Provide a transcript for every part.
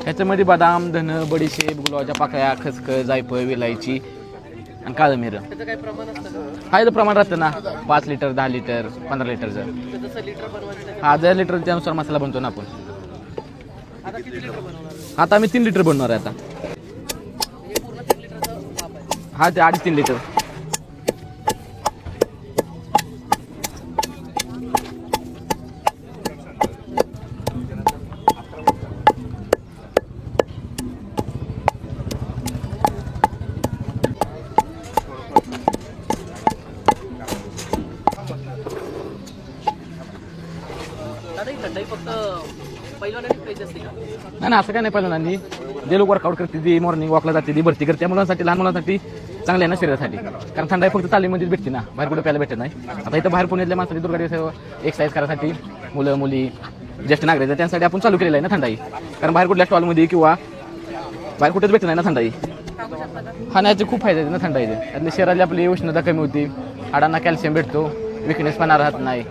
ह्याच्यामध्ये बदाम, धन, बडीशेप, गुलाबाच्या पाकळ्या, खसखस, जायफळ, विलायची आणि काळं मिरं. हा इथं प्रमाण राहतं ना, 5 लिटर, 10 लिटर, 15 लिटरचं. हा, 10 लिटर त्यानुसार मसाला बनतो ना आपण. आता आम्ही 3 लिटर बनवणार आहे आता. हा, ते 2.5-3 लिटर. नाही असं काय नाही. पहिल्यांदा जे लोक वर्कआउट करते, ती मॉर्निंग वॉकला जाते, ती भरती करते, मुलांसाठी, लहान मुलांसाठी चांगले आहे ना शरीरासाठी. कारण थंडाई फक्त तालीमध्येच भेटते ना, बाहेर कुठे प्यायला भेटत नाही. आता इथं बाहेर पुण्यातल्या माणसाची दुर्गा एक्सरसाइज करायसाठी मुलं मुली ज्येष्ठ नागरिक त्यांसाठी आपण चालू केलेलं आहे ना थंडाई. कारण बाहेर कुठल्या स्टॉलमध्ये किंवा बाहेर कुठेच भेटत नाही ना थंडाई. खाण्याचे खूप फायदे आहेत ना थंडाईचे. त्यातली शरीराची आपली उष्णता कमी होती, हाडांना कॅल्शियम भेटतो, विकनेसपणा राहत नाही.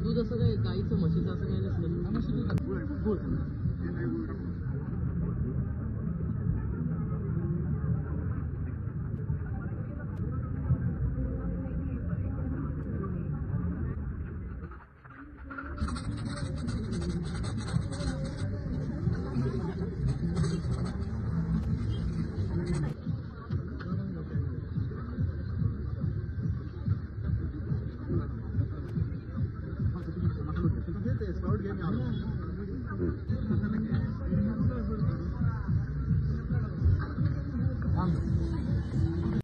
दूध असं काय गाईचं म्हशीचं असं काय नसलं.